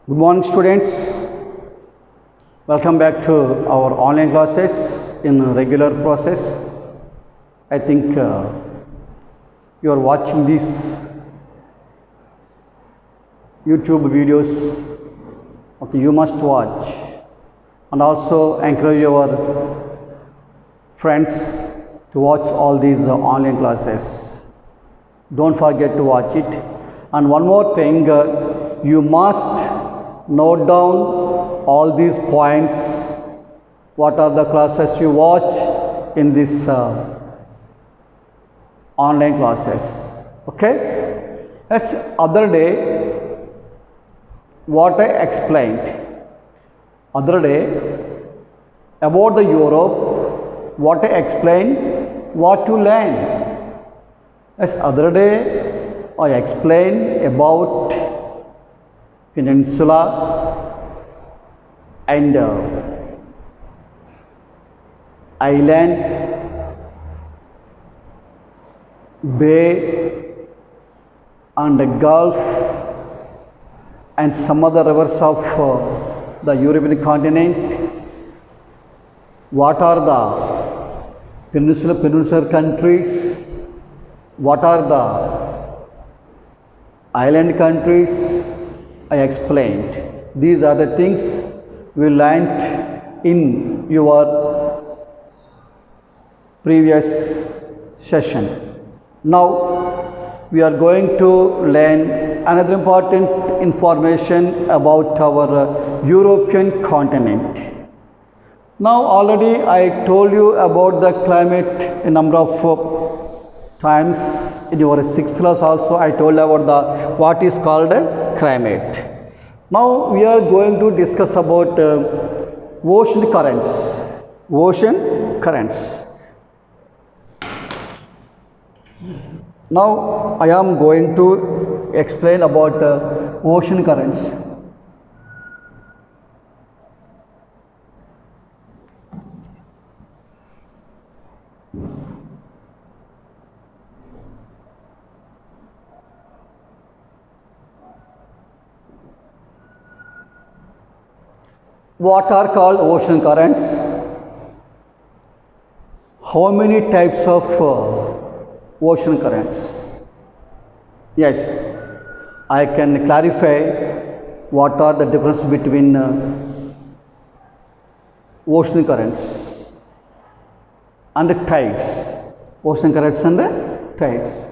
Good morning, students. Welcome back to our online classes in a regular process. I think you are watching these YouTube videos. Okay, you must watch and also encourage your friends to watch all these online classes. Don't forget to watch it. And one more thing, you must note down all these points. What are the classes you watch in this online classes? Okay. As other day, what I explained other day about the Europe, what I explained, what to learn. As other day, I explained about peninsula and island, bay and the Gulf and some other rivers of the European continent. What are the peninsular countries? What are the island countries? I explained. These are the things we learnt in your previous session. Now we are going to learn another important information about our European continent. Now already I told you about the climate a number of times. In your 6th class also I told about the what is called climate. Now we are going to discuss about ocean currents. Ocean currents. Now I am going to explain about ocean currents. What are called ocean currents? How many types of ocean currents? Yes, I can clarify what are the difference between ocean currents and the tides. Ocean currents and the tides.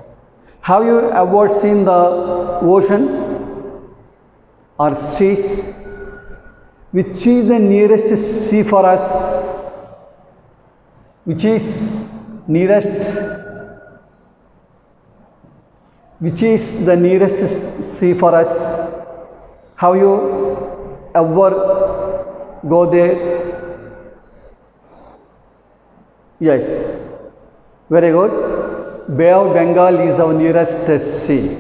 Have you ever seen the ocean or seas? Which is the nearest sea for us? Which is nearest? Which is the nearest sea for us? Have you ever go there? Yes, very good. Bay of Bengal is our nearest sea.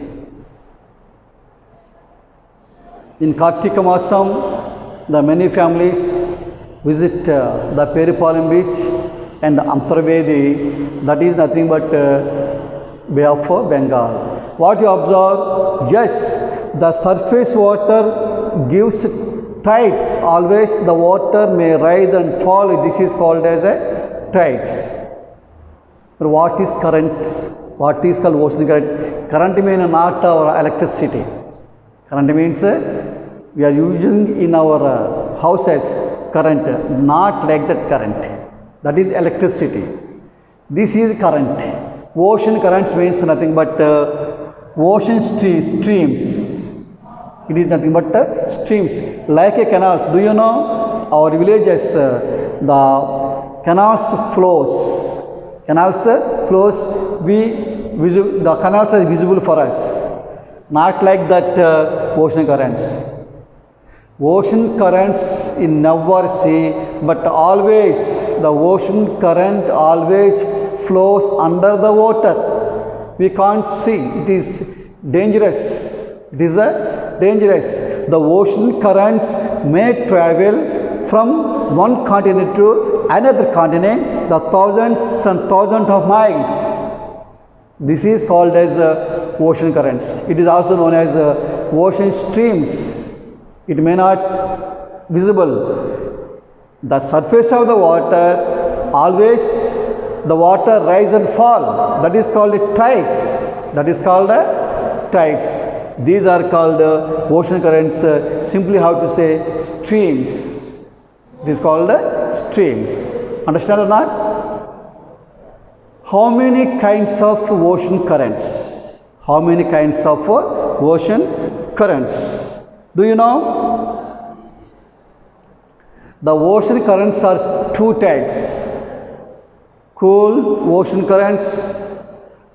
In Kartika Masam, the many families visit the Peripalam beach and Antarvedi, that is nothing but Bay of Bengal. What you observe? Yes, the surface water gives tides. Always the water may rise and fall. This is called as a tides. But what is currents? What is called ocean current? Current means not our electricity. Current means we are using in our houses current, not like that current. That is electricity. This is current. Ocean currents means nothing but ocean streams. It is nothing but streams. Like a canals. Do you know our villages, the canals flows. Canals flows, the canals are visible for us. Not like that ocean currents. Ocean currents in never see, but always the ocean current always flows under the water. We can't see. It is dangerous. It is dangerous. The ocean currents may travel from one continent to another continent, the thousands and thousands of miles. This is called as ocean currents. It is also known as ocean streams. It may not visible. The surface of the water, always the water rise and fall. That is called tides. That is called tides. These are called ocean currents. Simply how to say streams. It is called streams. Understand or not? How many kinds of ocean currents? How many kinds of ocean currents? Do you know? The ocean currents are two types: cool ocean currents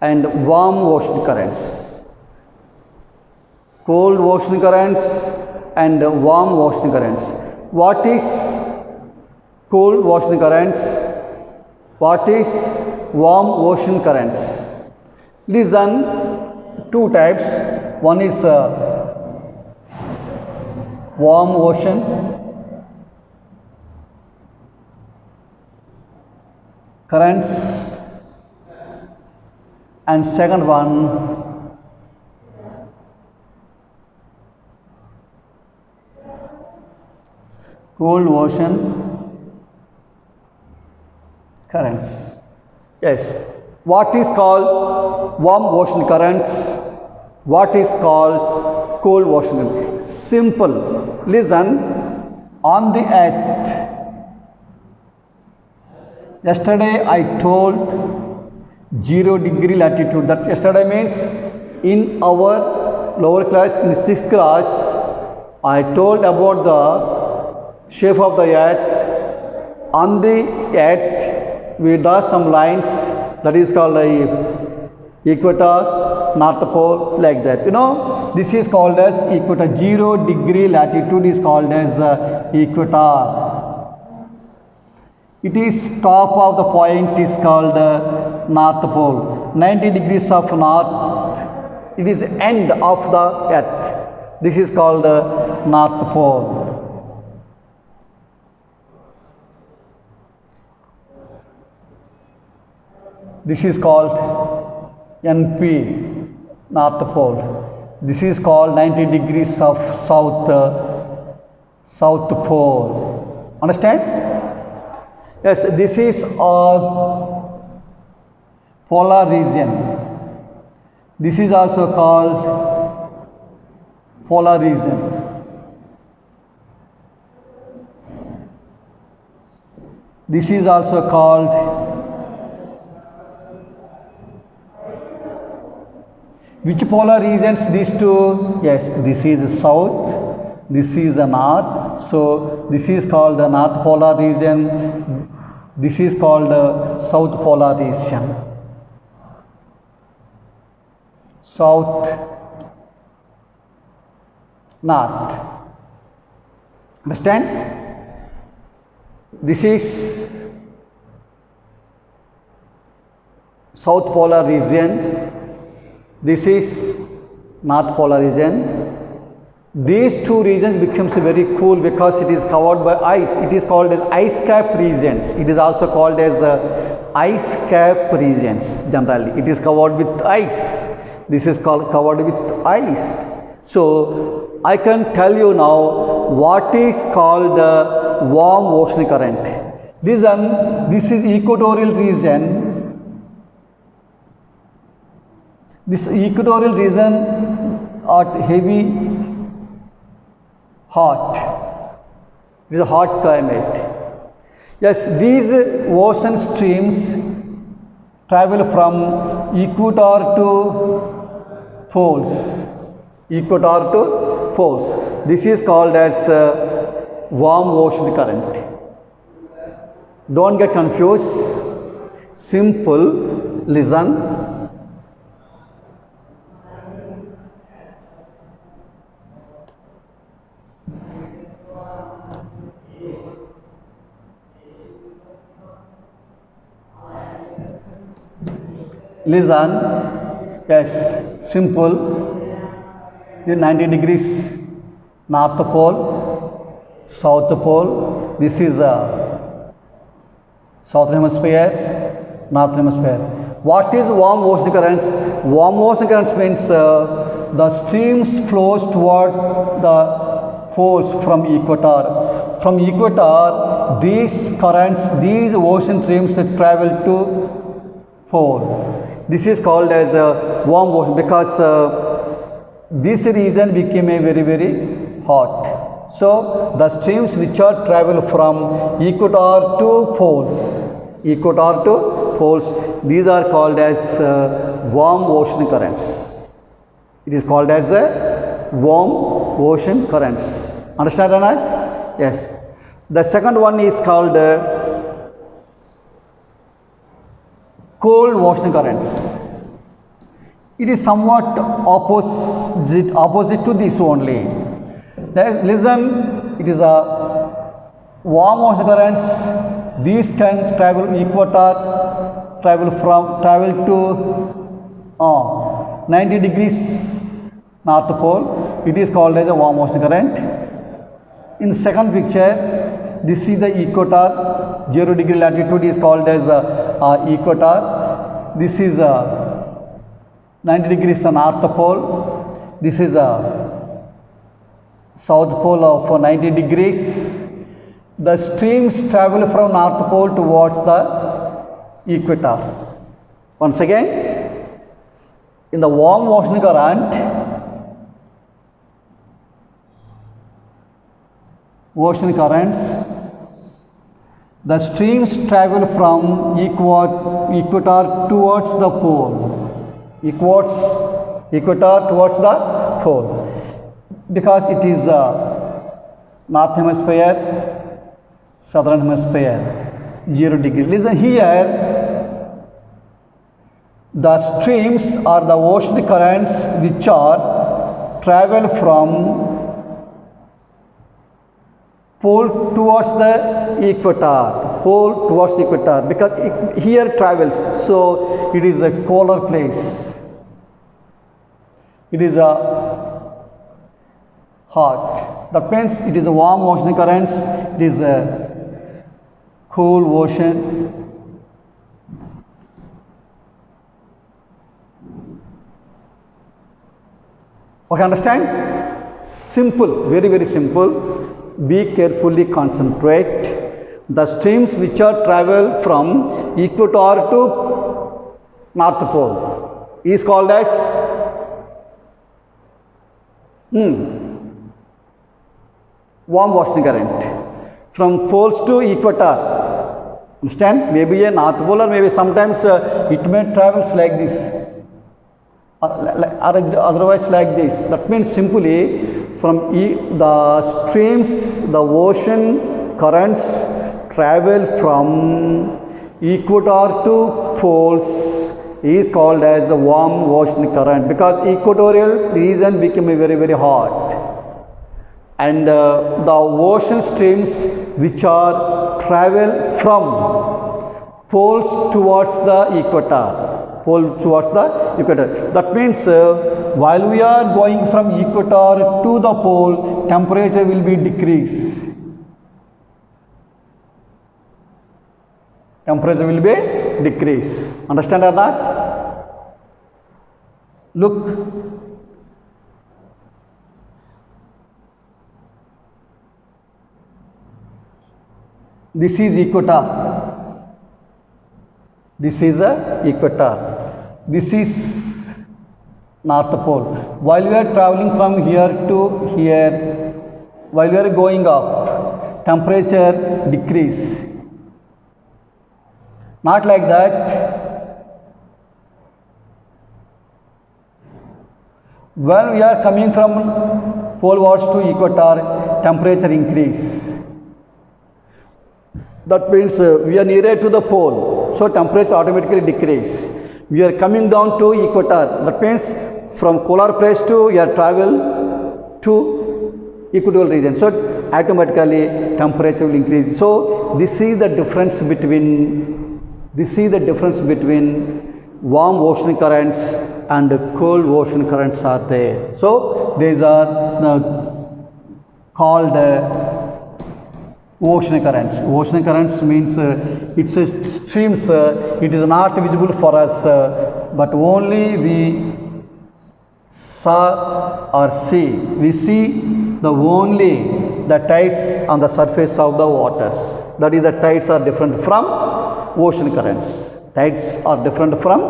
and warm ocean currents. Cold ocean currents and warm ocean currents. What is cold ocean currents? What is warm ocean currents? Listen, two types. One is warm ocean currents, and second one cold ocean currents. Yes. What is called warm ocean currents? What is called cold ocean currents? Simple. Listen. On the earth, yesterday I told 0° latitude. That yesterday means in our lower class, in 6th class, I told about the shape of the earth. On the earth, we draw some lines. That is called equator, north pole, like that. You know, this is called as equator. 0° latitude is called as equator. It is top of the point is called north pole. 90 degrees of north. It is end of the earth. This is called north pole. This is called NP, north pole. This is called 90 degrees of south pole. Understand? Yes, this is our polar region. This is also called polar region. This is also called, which polar regions? These two? Yes, this is south, this is the north. So this is called the north polar region. This is called south polar region. South, north. Understand? This is south polar region. This is north polar region. These two regions becomes very cool because it is covered by ice. It is called as ice cap regions. It is also called as ice cap regions. Generally, it is covered with ice. This is called covered with ice. So I can tell you now what is called warm ocean current. This is equatorial region. This equatorial region are heavy, hot. It is a hot climate. Yes, these ocean streams travel from equator to poles. Equator to poles. This is called as warm ocean current. Don't get confused. Simple. Listen. Listen, yes, simple. 90 degrees north pole, south pole. This is southern hemisphere, northern hemisphere. What is warm ocean currents? Warm ocean currents means the streams flows toward the poles from equator. From equator, these currents, these ocean streams travel to pole. This is called as a warm ocean because this region became a very hot. So the streams which are travel from equator to poles, these are called as warm ocean currents. It is called as a warm ocean currents. Understand or not? Yes. The second one is called cold ocean currents. It is somewhat opposite to this only. Listen, it is a warm ocean currents. These can travel equator, travel to 90 degrees north pole. It is called as a warm ocean current. In second picture, this is the equator. 0 degree latitude is called as equator. This is 90 degrees north pole. This is south pole of 90 degrees. The streams travel from north pole towards the equator. Once again, in the warm ocean current, the streams travel from equator towards the pole. Equator towards the pole. Because it is north hemisphere, southern hemisphere, 0 degree. Listen here, the streams are the ocean currents which are travel from pole towards the equator, because it here travels, so it is a colder place. It is a hot. That means it is a warm ocean currents. It is a cool ocean. Okay, understand? Simple, very simple. Be carefully concentrate. The streams which are travel from equator to north pole is called as warm ocean current. From poles to equator, understand? Maybe a north pole, or maybe sometimes it may travels like this, or otherwise like this. That means simply from the streams, the ocean currents travel from equator to poles is called as a warm ocean current, because equatorial region became very hot, and the ocean streams which are travel from poles towards the equator. That means while we are going from equator to the pole, temperature will be decreased. Understand or not? Look. This is equator. This is equator. This is north pole. While we are traveling from here to here, while we are going up, temperature decrease. Not like that. When we are coming from polewards to equator, temperature increase. That means we are nearer to the pole, so temperature automatically decrease. We are coming down to equator. That means from polar place to your travel to equatorial region, so automatically temperature will increase. So this is the difference between warm ocean currents and cold ocean currents are there. So these are called ocean currents. Ocean currents means it's a streams. It is not visible for us, but only we saw or see. We see the only the tides on the surface of the waters. That is, the tides are different from ocean currents. Tides are different from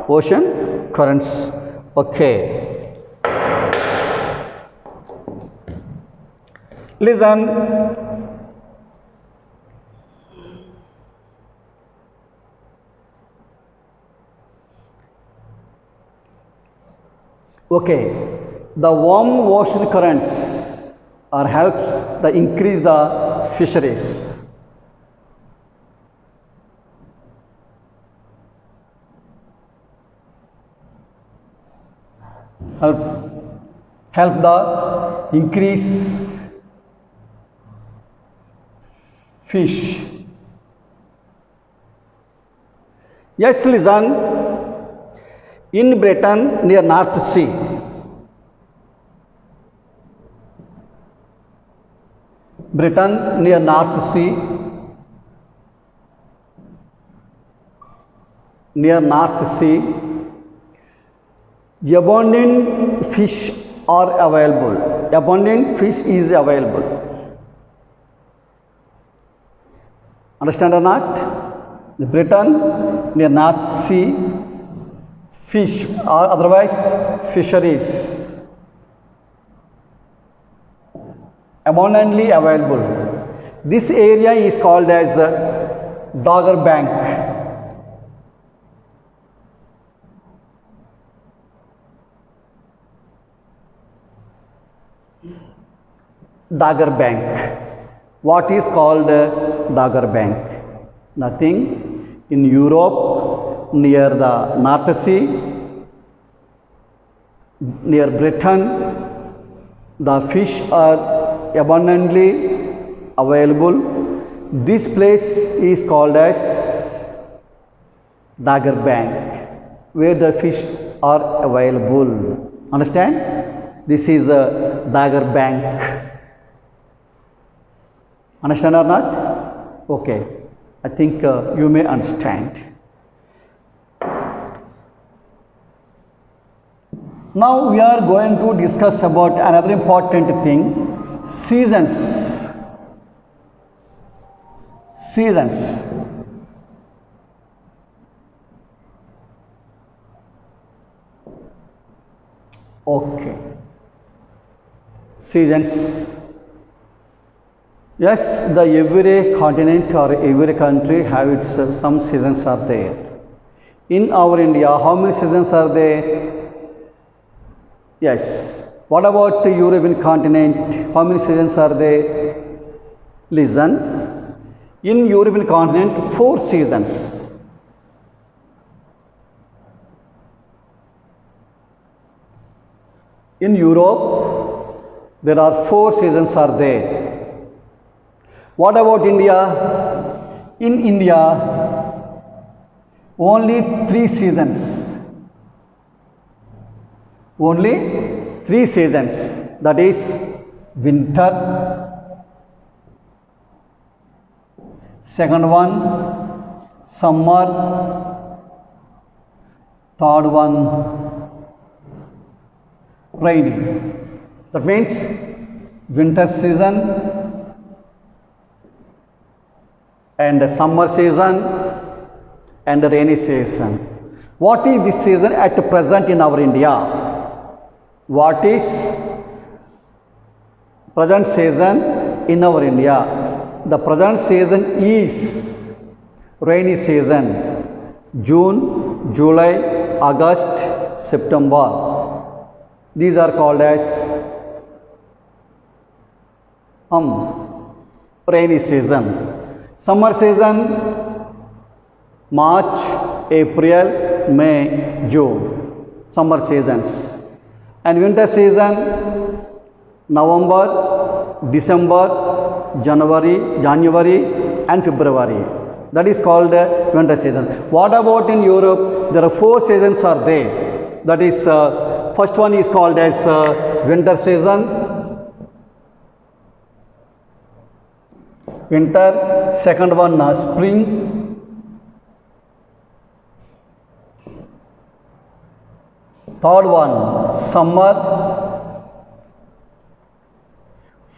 ocean currents. Okay. Listen. Okay. The warm ocean currents are helps the increase the fisheries. Help the increase fish. Yes, listen. In Britain near North Sea, Britain near North Sea, abundant fish are available. Abundant fish is available. Understand or not? The Britain near North Sea, fish or otherwise fisheries abundantly available. This area is called as Dogger Bank. Dogger Bank. What is called Dogger Bank? Nothing. In Europe, near the North Sea, near Britain, the fish are abundantly available. This place is called as Dogger Bank, where the fish are available. Understand? This is a Dogger Bank. Understand or not? Okay. I think you may understand. Now we are going to discuss about another important thing, seasons. Seasons. Okay. Seasons. Yes, the every continent or every country have its some seasons are there. In our India, how many seasons are there? Yes. What about the European continent? How many seasons are there? Listen. In European continent, 4 seasons. In Europe, there are 4 seasons are there. What about India? In India, only 3 seasons. Only 3 seasons. That is winter. Second one, summer. Third one, rainy. That means winter season and summer season and rainy season. What is this season at present in our India? What is present season in our India? The present season is rainy season. June, July, August, September. These are called as rainy season. Summer season, March, April, May, June. Summer seasons. And winter season, November, December, January and February. That is called winter season. What about in Europe? There are 4 seasons are there. That is, first one is called as winter season. Winter. Second one spring. Third one summer.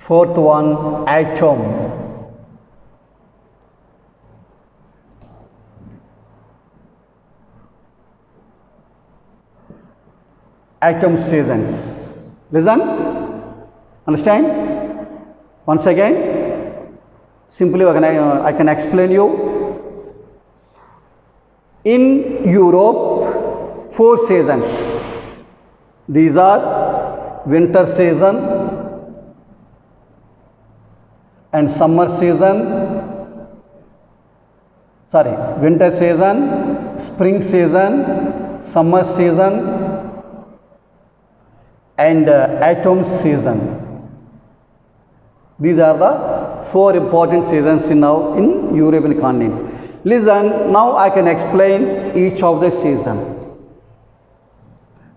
Fourth one, atom. Atom seasons. Listen, understand? Once again, simply I can explain you. In Europe, 4 seasons. These are winter season and summer season. Sorry, winter season, spring season, summer season, and autumn season. These are the 4 important seasons in European continent. Listen, now I can explain each of the season.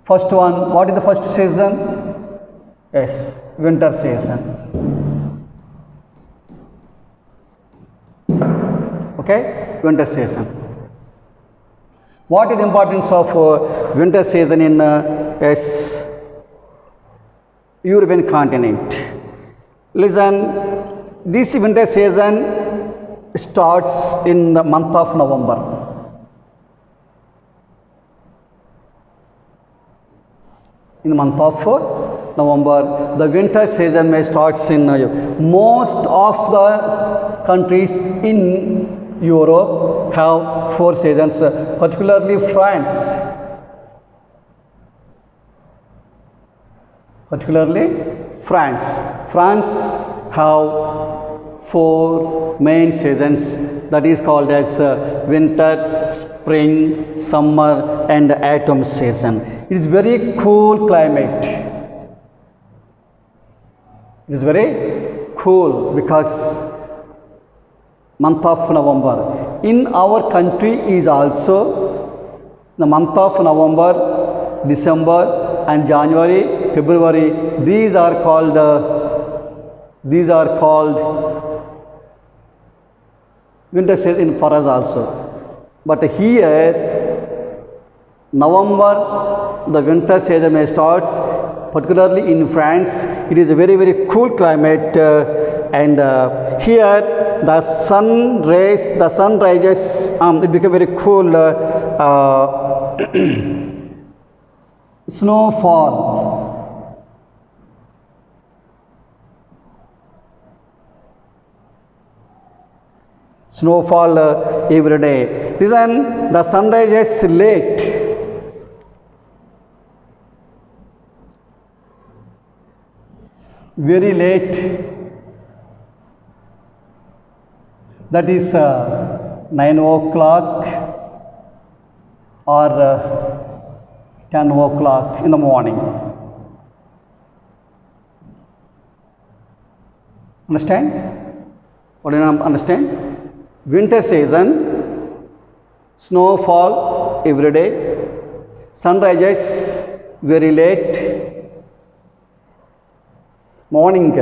First one, what is the first season? Yes, winter season. Okay, winter season. What is the importance of winter season in European continent? Listen, this winter season starts in the month of November. In the month of November, the winter season may start in most of the countries in Europe have 4 seasons, particularly France. France have 4 main seasons, that is called as winter, spring, summer and autumn season. It is very cool climate. It is very cool because month of November. In our country is also the month of November, December and January, February. These are called winter season for us also. But here, November, the winter season may start, particularly in France. It is a very, very cool climate, and here the sun rises, it becomes very cool. Snowfall. Snowfall every day. Listen, the sunrise is late. Very late. That is 9 o'clock or 10 o'clock in the morning. Understand? What do you understand? Winter season, snowfall every day, sunrises very late, morning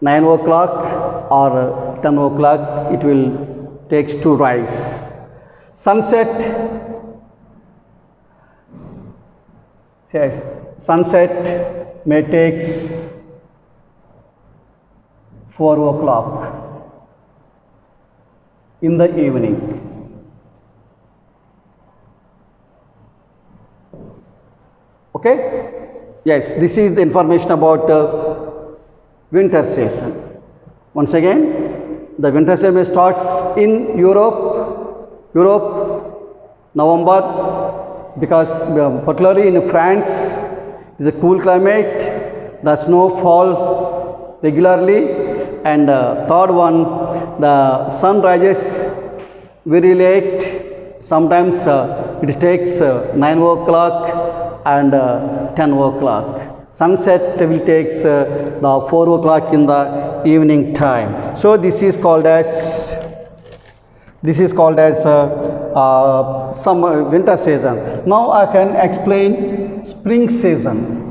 9 o'clock or 10 o'clock it will takes to rise. Sunset, yes, sunset may takes 4 o'clock in the evening. Okay? Yes, this is the information about winter season. Once again, the winter season starts in Europe, November, because particularly in France, it is a cool climate, the snow fall regularly, and third one, the sun rises very late, sometimes it takes 9 o'clock and 10 o'clock. Sunset will take the 4 o'clock in the evening time. So this is called as summer winter season. Now I can explain spring season.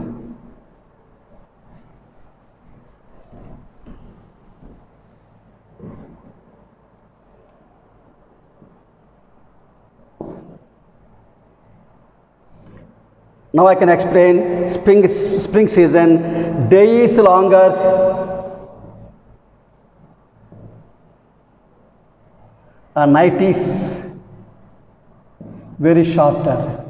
Now I can explain spring season. day is longer, night is very shorter.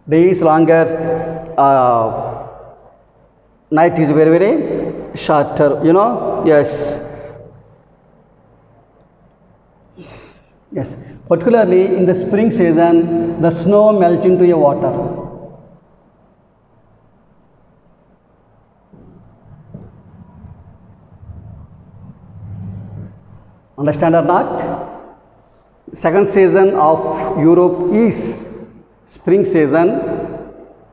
Day is longer, night is very, very shorter, you know, yes. Yes, particularly in the spring season, the snow melts into a water. Understand or not? Second season of Europe is spring season.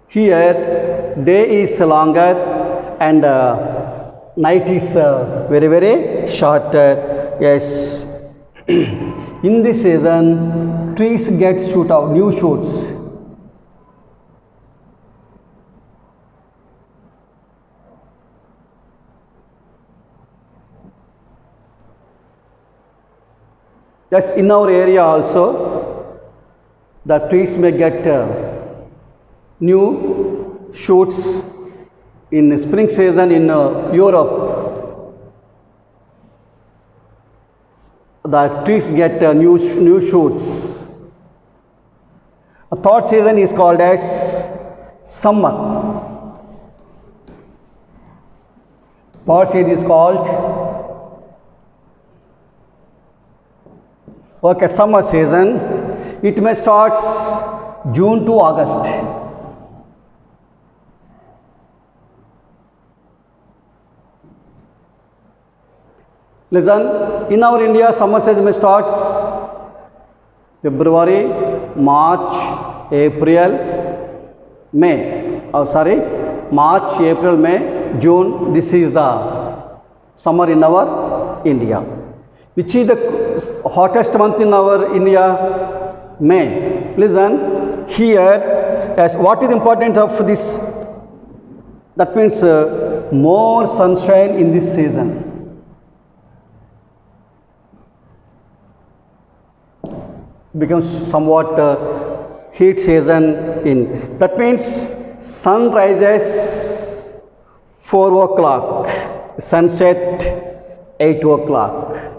Here, day is longer and night is very, very shorter. Yes. In this season, trees get shoot out new shoots. Yes, in our area also, the trees may get new shoots in spring season in Europe. The trees get new shoots. A third season is called as summer. Third season is called summer season. It may start June to August. Listen, in our India, summer season starts February, March, April, May. March, April, May, June. This is the summer in our India. Which is the hottest month in our India? May. Listen, here, as what is important of this? That means more sunshine in this season. Becomes somewhat heat season in. That means sun rises 4 o'clock, sunset 8 o'clock.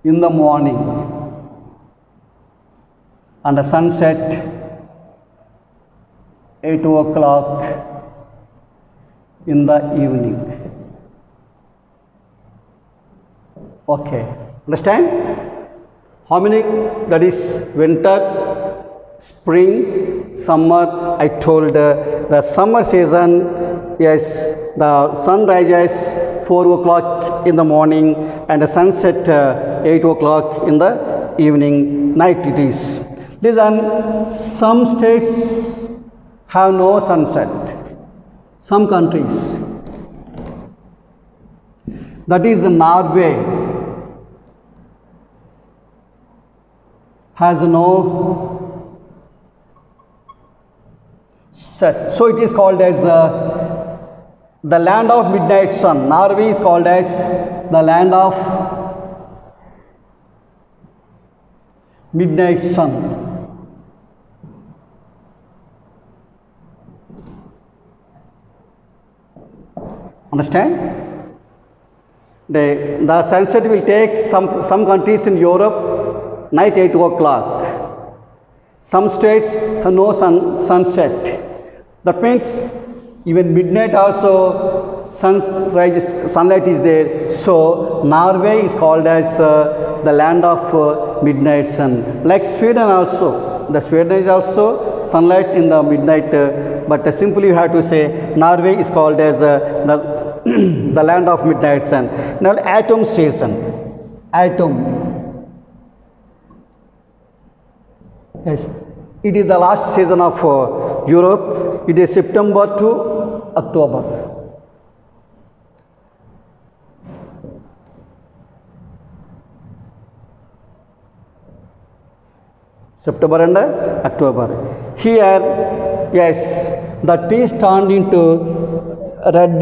In the morning and the sunset 8 o'clock in the evening. Okay, understand? How many? That is winter, spring, summer. I told the summer season, yes, the sun rises 4 o'clock in the morning and the sunset 8 o'clock in the evening, night it is. Listen, some states have no sunset. Some countries, that is Norway, has no set. So it is called as the land of midnight sun. Norway is called as the land of midnight sun. Understand? The sunset will take some countries in Europe night 8 o'clock. Some states have no sunset. That means even midnight also sunlight is there. So Norway is called as the land of midnight sun. Like Sweden also. The Sweden is also sunlight in the midnight. But simply you have to say Norway is called as the land of midnight sun. Now autumn season. Autumn. Yes. It is the last season of Europe. It is September to October. September and October. Here, yes, the trees turned into red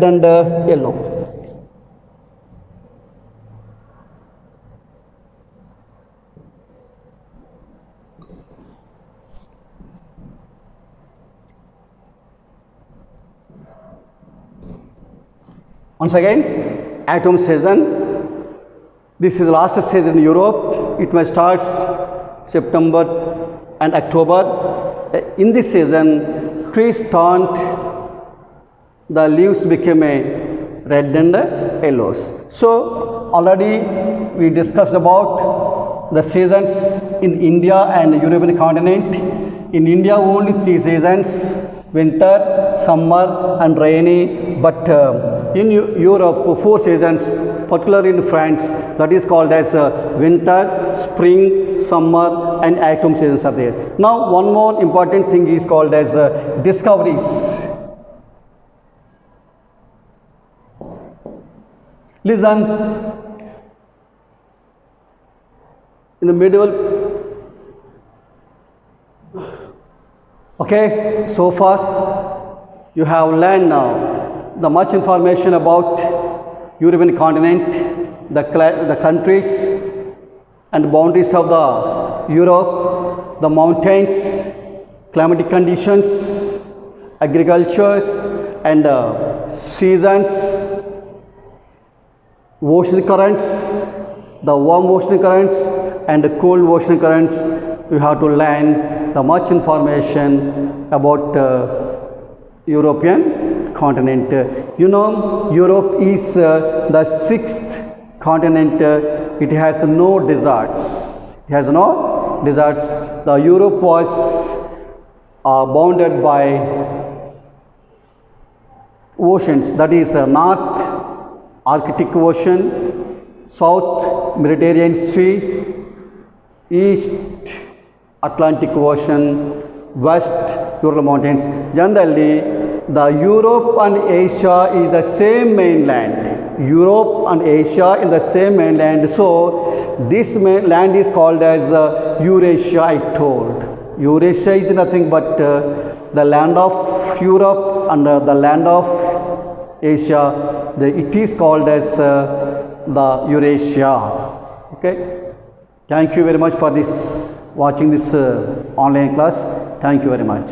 and yellow. Once again, autumn season. This is the last season in Europe. It may start September and October. In this season, trees turned, the leaves became a red and yellows. So already we discussed about the seasons in India and European continent. In India, only 3 seasons: winter, summer, and rainy. But in Europe, 4 seasons, particularly in France, that is called as winter, spring, summer, and autumn seasons are there. Now, one more important thing is called as discoveries. Listen, in the medieval, okay, so far you have learned now the much information about European continent, the countries and boundaries of the Europe, the mountains, climatic conditions, agriculture and seasons, ocean currents, the warm ocean currents and the cold ocean currents. You have to learn the much information about European continent. You know, Europe is the 6th continent. It has no deserts. It has no deserts. The Europe was bounded by oceans, that is North Arctic Ocean, South Mediterranean Sea, East Atlantic Ocean, West Ural Mountains. Generally, the Europe and Asia is the same mainland. Europe and Asia in the same mainland. So, this land is called as Eurasia, I told. Eurasia is nothing but the land of Europe and the land of Asia. It is called as the Eurasia. Okay. Thank you very much for this watching this online class. Thank you very much.